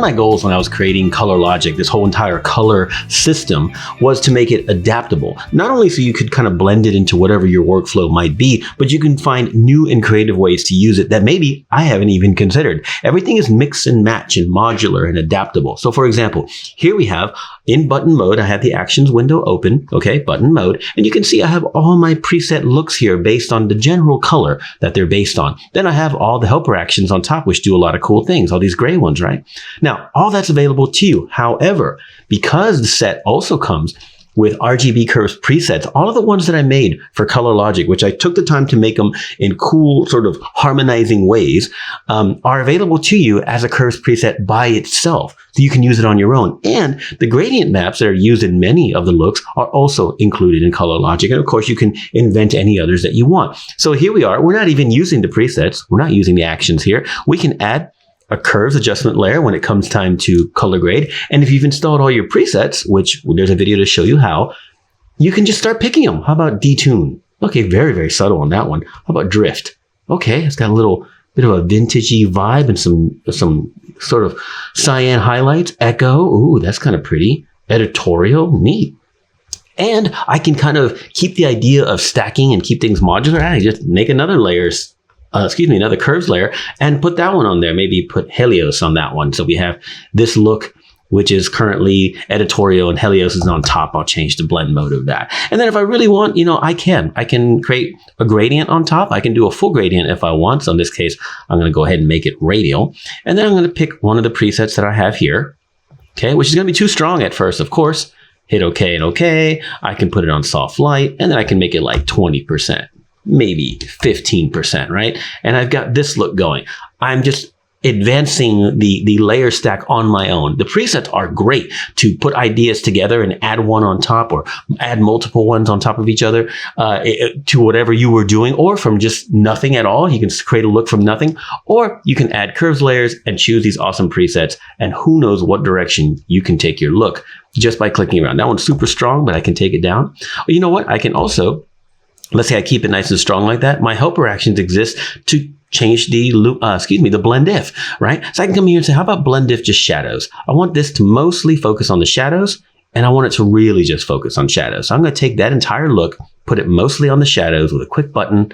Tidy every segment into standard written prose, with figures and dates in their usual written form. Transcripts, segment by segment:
my goals when I was creating ColorLogic, this whole entire color system, was to make it adaptable. Not only so you could kind of blend it into whatever your workflow might be, but you can find new and creative ways to use it that maybe I haven't even considered. Everything is mix and match and modular and adaptable. So for example, here we have in button mode, I have the actions window open, okay, button mode, and you can see I have all my preset looks here based on the general color that they're based on. Then I have all the helper actions on top, which do a lot of cool things, all these gray ones, right? Now, all that's available to you. However, because the set also comes with RGB curves presets, all of the ones that I made for ColorLogic, which I took the time to make them in cool sort of harmonizing ways, are available to you as a curves preset by itself. So you can use it on your own. And the gradient maps that are used in many of the looks are also included in ColorLogic. And of course, you can invent any others that you want. So here we are. We're not even using the presets. We're not using the actions here. We can add a curves adjustment layer when it comes time to color grade. And if you've installed all your presets, which there's a video to show you how, you can just start picking them. How about detune? Okay, very, very subtle on that one. How about drift? Okay, it's got a little bit of a vintagey vibe and some sort of cyan highlights. Echo, ooh, that's kind of pretty. Editorial, neat. And I can kind of keep the idea of stacking and keep things modular. I just make another another curves layer and put that one on there. Maybe put Helios on that one. So we have this look, which is currently editorial, and Helios is on top. I'll change the blend mode of that. And then if I really want, I can create a gradient on top. I can do a full gradient if I want. So in this case, I'm going to go ahead and make it radial. And then I'm going to pick one of the presets that I have here. Okay, which is going to be too strong at first, of course. Hit OK and OK. I can put it on soft light, and then I can make it like 20%. Maybe 15%, right? And I've got this look going. I'm just advancing the layer stack on my own. The presets are great to put ideas together and add one on top or add multiple ones on top of each other to whatever you were doing, or from just nothing at all. You can create a look from nothing, or you can add curves layers and choose these awesome presets, and who knows what direction you can take your look just by clicking around. That one's super strong, but I can take it down. You know what? I can also, let's say I keep it nice and strong like that. My helper actions exist to change the blend if, right? So I can come here and say, how about blend if just shadows? I want this to mostly focus on the shadows, and I want it to really just focus on shadows. So I'm going to take that entire look, put it mostly on the shadows with a quick button.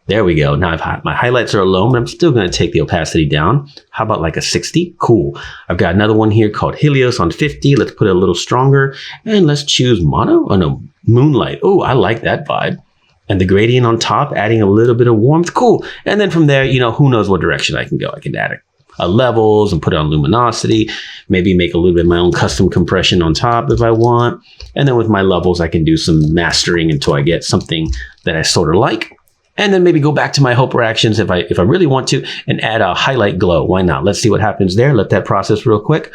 There we go. Now my highlights are alone, but I'm still going to take the opacity down. How about like a 60? Cool. I've got another one here called Helios on 50. Let's put it a little stronger, and let's choose mono. Oh no, moonlight. Oh, I like that vibe. And the gradient on top, adding a little bit of warmth. Cool. And then from there, who knows what direction I can go. I can add a levels and put it on luminosity, maybe make a little bit of my own custom compression on top if I want. And then with my levels, I can do some mastering until I get something that I sort of like. And then maybe go back to my helper actions if I really want to, and add a highlight glow. Why not? Let's see what happens there. Let that process real quick.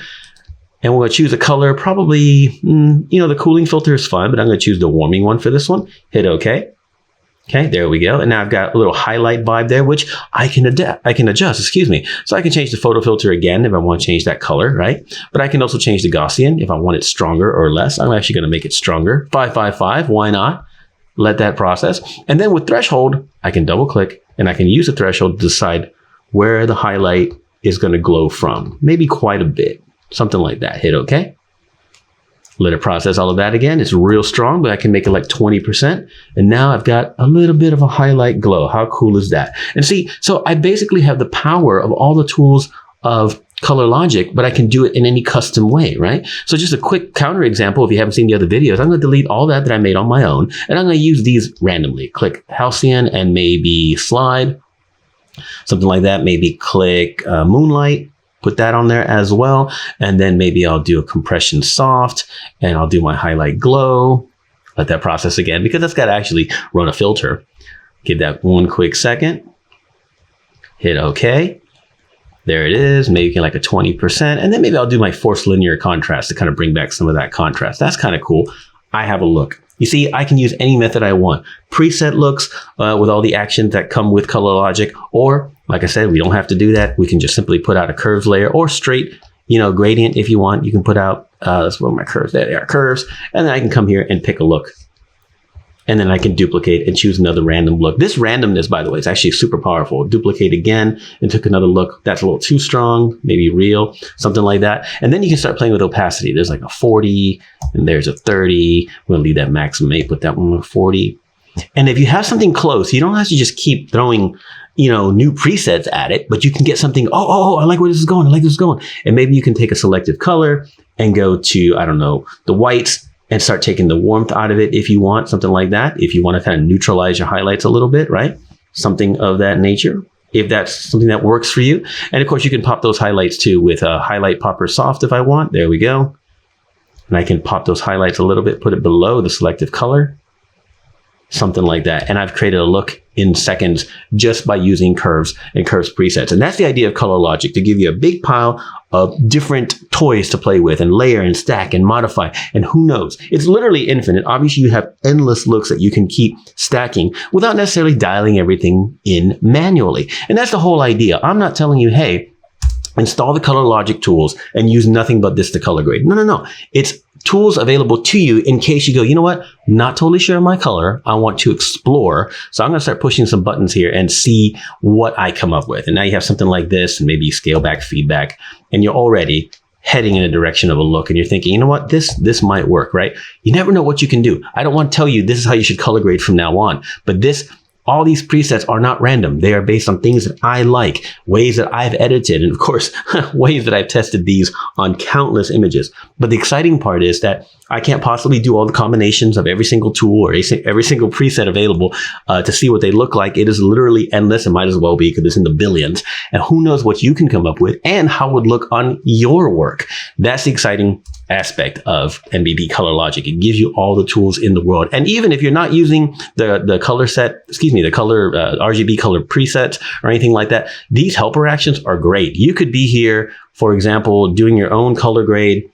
And we're going to choose a color, probably, the cooling filter is fine, but I'm going to choose the warming one for this one. Hit OK. Okay, there we go. And now I've got a little highlight vibe there, which I can adjust, So I can change the photo filter again if I want to change that color, right? But I can also change the Gaussian if I want it stronger or less. I'm actually going to make it stronger. 555, why not? Let that process. And then with threshold, I can double click and I can use the threshold to decide where the highlight is going to glow from. Maybe quite a bit, something like that. Hit OK. Let it process all of that again. It's real strong, but I can make it like 20%. And now I've got a little bit of a highlight glow. How cool is that? And see, so I basically have the power of all the tools of ColorLogic, but I can do it in any custom way, right? So just a quick counter example, if you haven't seen the other videos, I'm going to delete all that I made on my own, and I'm going to use these randomly. Click Halcyon and maybe Slide, something like that. Maybe click Moonlight. Put that on there as well. And then maybe I'll do a compression soft, and I'll do my highlight glow. Let that process again, because that's got to actually run a filter. Give that one quick second. Hit OK. There it is. Maybe like a 20%. And then maybe I'll do my forced linear contrast to kind of bring back some of that contrast. That's kind of cool. I have a look. You see, I can use any method I want. Preset looks with all the actions that come with ColorLogic, or like I said, we don't have to do that. We can just simply put out a curves layer, or straight, gradient if you want. You can put out, that's where my curves, there they are, curves. And then I can come here and pick a look. And then I can duplicate and choose another random look. This randomness, by the way, is actually super powerful. Duplicate again and took another look. That's a little too strong, maybe real, something like that. And then you can start playing with opacity. There's like a 40 and there's a 30. We'll leave that maximum 8, put that one on 40. And if you have something close, you don't have to just keep throwing, you know, new presets at it, but you can get something, oh, I like where this is going. I like this is going. And maybe you can take a selective color and go to, I don't know, the whites, and start taking the warmth out of it if you want, something like that. If you want to kind of neutralize your highlights a little bit, right? Something of that nature, if that's something that works for you. And of course, you can pop those highlights too with a highlight popper soft if I want. There we go. And I can pop those highlights a little bit, put it below the selective color, something like that. And I've created a look in seconds just by using curves and curves presets. And that's the idea of ColorLogic, to give you a big pile of different toys to play with and layer and stack and modify. And who knows? It's literally infinite. Obviously, you have endless looks that you can keep stacking without necessarily dialing everything in manually. And that's the whole idea. I'm not telling you, hey, install the ColorLogic tools and use nothing but this to color grade. No. It's tools available to you in case you go, you know what, not totally sure of my color. I want to explore. So I'm going to start pushing some buttons here and see what I come up with. And now you have something like this, and maybe you scale back feedback, and you're already heading in a direction of a look, and you're thinking, you know what, this might work, right? You never know what you can do. I don't want to tell you this is how you should color grade from now on, but all these presets are not random. They are based on things that I like, ways that I've edited, and of course, ways that I've tested these on countless images. But the exciting part is that I can't possibly do all the combinations of every single tool or every single preset available to see what they look like. It is literally endless. It might as well be, because it's in the billions. And who knows what you can come up with and how it would look on your work. That's the exciting aspect of NBD ColorLogic. It gives you all the tools in the world. And even if you're not using the color RGB color presets or anything like that, these helper actions are great. You could be here, for example, doing your own color grade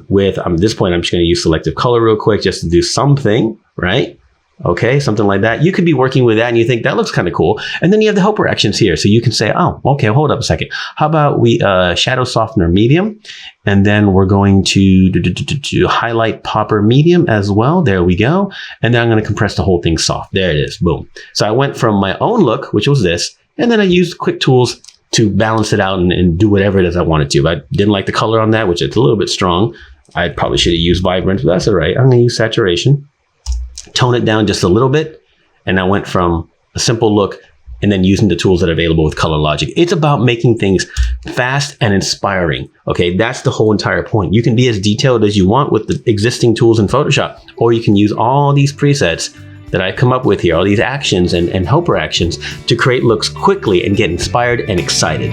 with, at this point, I'm just going to use selective color real quick just to do something, right? Okay, something like that. You could be working with that and you think that looks kind of cool. And then you have the helper actions here. So you can say, oh, okay, hold up a second. How about we shadow softener medium? And then we're going to highlight popper medium as well. There we go. And then I'm going to compress the whole thing soft. There it is. Boom. So I went from my own look, which was this, and then I used quick tools to balance it out and do whatever it is I wanted to. I didn't like the color on that, which is a little bit strong. I probably should have used vibrant, but that's all right. I'm going to use saturation. Tone it down just a little bit, and I went from a simple look and then using the tools that are available with ColorLogic. It's about making things fast and inspiring. Okay, that's the whole entire point. You can be as detailed as you want with the existing tools in Photoshop, or you can use all these presets that I come up with here, all these actions and helper actions to create looks quickly and get inspired and excited.